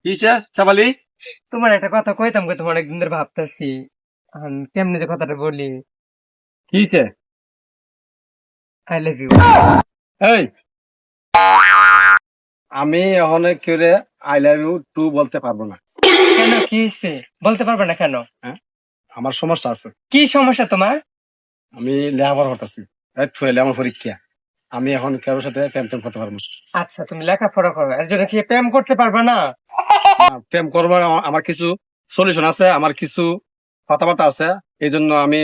কিসে চাবালি? তোমার একটা কথা কইতাম তোমার অনেকদিন ধরে ভাবতেছি কেমনে যে কথাটা বলি। কিসে? I love you. এই আমি এখন কেউ আই লাভ ইউ টু বলতে পারবো না। কেন, কি হয়েছে? বলতে পারবে না কেন? হ্যাঁ, আমার সমস্যা আছে। কি সমস্যা তোমার? আমি লেখাপড়া করতেছি, আমার পরীক্ষা। আমি এখন কারোর সাথে প্রেম টেম করতে পারবো না। আচ্ছা, তুমি লেখাপড়া করো, এর জন্য কি প্রেম করতে পারবে না? প্রেম করবার আমার কিছু সলিউশন আছে, আমার কিছু কথাবার্তা আছে। এই জন্য আমি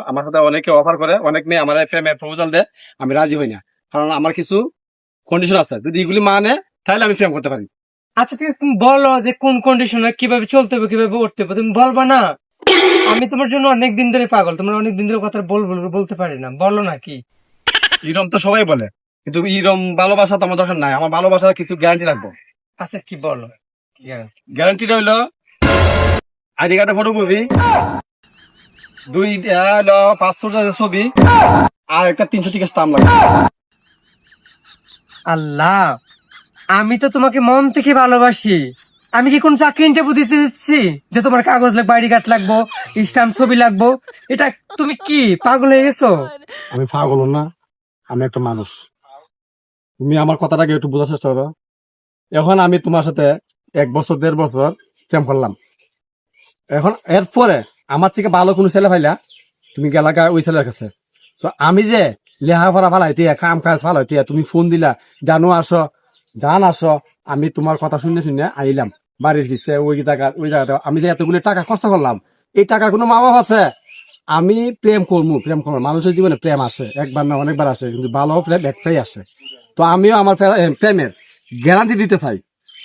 আমার সাথে অনেকে অফার করে, অনেক মেয়ে আমার প্রেমের প্রপোজাল দেয়, আমি রাজি হই না। কারণ আমার কিছু কন্ডিশন আছে, যদি এগুলি মানে তাহলে আমি প্রেম করতে পারি। আচ্ছা ঠিক আছে, তুমি বলো যে কোন কন্ডিশনে কিভাবে চলতে হবে, কিভাবে উঠতে হবে, তুমি বলবা না? আমি তোমার জন্য অনেকদিন ধরে পাগল, তোমার অনেকদিন ধরে কথা বলতে পারি না, বলো না কি? ইরম তো সবাই বলে, কিন্তু ইরম ভালোবাসা তো আমার দরকার নাই। আমার ভালোবাসার কিছু গ্যারান্টি লাগবে। আচ্ছা কি বলো? গ্যারান্টিটা হইলো আইডি কার্ডের ফটোকপি, দুই পাসপোর্ট ছবি, আর একটা 300 টাকা স্টাম্প লাগবে। আল্লাহ, আমি তো তোমাকে মন থেকে ভালোবাসি। আমি কি কোন চাকরি ইন্টারভিউ দিতে দিচ্ছি যে তোমার কাগজ লাগবে, আইডি কার্ড লাগবো, স্ট্যাম্প ছবি লাগবো? এটা তুমি কি পাগল হয়ে গেছো? আমি পাগল না, আমি একটা মানুষ। তুমি আমার কথাটাকে একটু বোঝার চেষ্টা করো। এখন আমি তোমার সাথে 1 বছর 1.5 বছর প্রেম করলাম। এখন এরপরে আমার থেকে ভালো কোনো ছেলে পাইলা, তুমি গেলাকা ওই ছেলের কাছে। তো আমি যে লেখাপড়া ফালাইতে, কাম কাজ ফালাইতে, তুমি ফোন দিলা, জানো আসো, জান আসো, আমি তোমার কথা শুনে শুনে আইলাম বাড়ির পিছিয়ে ওই জায়গাটা। আমি যে এতগুলো টাকা খরচা করলাম, এই টাকার কোনো মা বাপ আছে? আমি প্রেম করবো, মানুষের জীবনে প্রেম আসে, একবার না অনেকবার আসে, কিন্তু ভালো প্রেম একটাই আসে। তো আমিও আমার প্রেমের গ্যারান্টি দিতে চাই।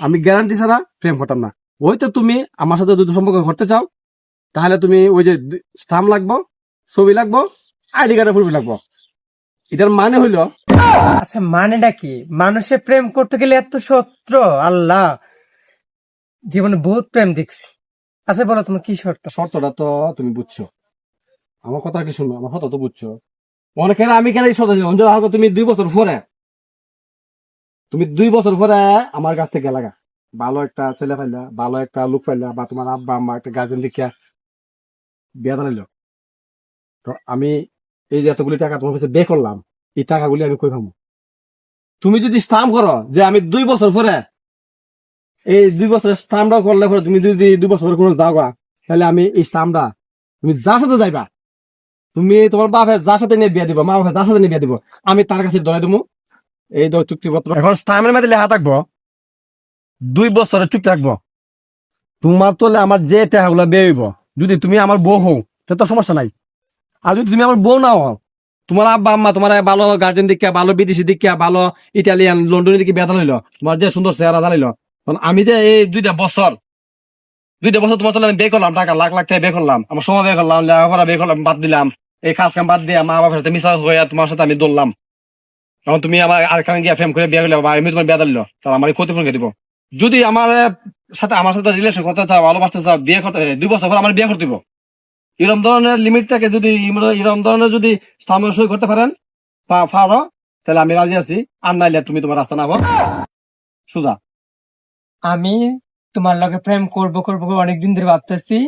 আমি গ্যারান্টি ছাড়া প্রেম করতাম না। ওই তো তুমি আমার সাথে যদি সম্পর্ক করতে চাও, তাহলে তুমি ওই যে স্থাম লাগবো, ছবি লাগবো, আইডি কার্ডের ফুটবি লাগবো। এটার মানে হইলো, আচ্ছা মানেটা কি? মানুষের প্রেম করতে গেলে এত শর্ত? আল্লাহ, জীবনে বহুত প্রেম দেখছি। আচ্ছা বলো তোমার কি শর্ত? শর্তটা তো তুমি বুঝছো, আমার কথা কি শুনবো, আমার কথা তো বুঝছো। অনেকের আমি কেন এই শর্ত দিলাম, হয়তো তুমি 2 বছর পরে, আমার কাছ থেকে লাগা ভালো একটা ছেলে পাইলা, ভালো একটা লোক পাইলা, বা তোমার আব্বা আম্মা একটা গার্জেন দেখিয়া বিয়া বানাইলো। তো আমি এই যে এতগুলি টাকা তোমার কাছে বে করলাম, এই টাকাগুলি আমি কই পাবো? তুমি যদি স্টাম্প করো যে আমি 2 বছর পরে, এই 2 বছরের স্টাম্পটা করলে পরে তুমি যদি 2 বছর কোনো দাওয়া, তাহলে আমি এই স্টাম্পটা, তুমি যার সাথে যাইবা, তুমি তোমার বাপে যার সাথে নিয়ে বিয়া দিব, মা বাপে যার সাথে নিয়ে বিয়া দিব, আমি তার কাছে ধরে দেবো এই চুক্তিপত্র। এখন স্টাম্পের মধ্যে লেখা থাকবো 2 বছরের চুক্তি থাকবো। তোমার তোলে আমার যে টাকাগুলো বে হইব, যদি তুমি আমার বউ হও তো সমস্যা নাই। আর যদি তুমি আমার বউ না হও, তোমার আব্বা আম্মা তোমার ভালো গার্জেন দিকা, ভালো বিদেশি দিকা, ভালো ইটালিয়ান লন্ডনের দিকে বেদা হইলো, তোমার যে সুন্দর চেহারা দাঁড়াইলো, আমি যে এই 2টা বছর তোমার তোলে আমি বে করলাম, টাকা লাখ লাখ টাকা বে করলাম, আমার সময় বে করলাম, লেখাপড়া বে করলাম, বাদ দিলাম, এই কাজ কাম বাদ দিয়ে মা বাবার সাথে মিশা হয়ে তোমার সাথে আমি দৌড়লাম। এখন তুমি আমার আর কারণ গিয়ে ফ্রেম করে বিয়ে করলে, বা আমি তোমার বিয়ে দিল, তাহলে আমার ক্ষতিপূরণ দিব। যদি আমার সাথে রিলেশন করতে চাও, ভালোবাসতে চাও, বিয়ে করতে 2 বছর পর আমার বিয়ে করতে দিব। এরকম ধরনের লিমিট থাকে, যদি এরকম ধরনের যদি সামঞ্জস্য করতে পারেন পারো, তাহলে আমি রাজি আছি। আর নাইলে তুমি তোমার রাস্তা নাও সুজা। আমি তোমার লগে প্রেম করবো অনেকদিন ধরে ভাবতেছি।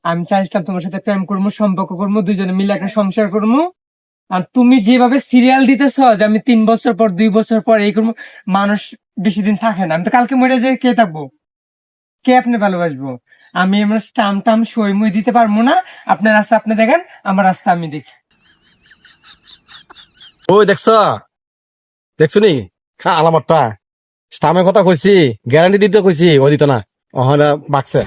আমি চাইছিলাম তোমার সাথে প্রেম করবো, সম্পর্ক করবো, দুজনে মিলে একটা সংসার করবো। আর তুমি যেভাবে সিরিয়াল দিতেছ যে আমি 3 বছর পর, 2 বছর পর এই করবো, মানুষ বেশি দিন থাকে না। আমি তো কালকে মরে যাই, কে থাকবো? কে আপনি ভালোবাসবো? আমি আমার স্টাম্প টাম সই মই দিতে পারবো না। আপনার রাস্তা আপনি দেখেন, আমার রাস্তা আমি দেখি। ওই দেখছো নি আলামতটা? স্টামের কথা কইছি, গ্যারান্টি দিতে কইছি, ও দিত না, ওখানে বাকছে।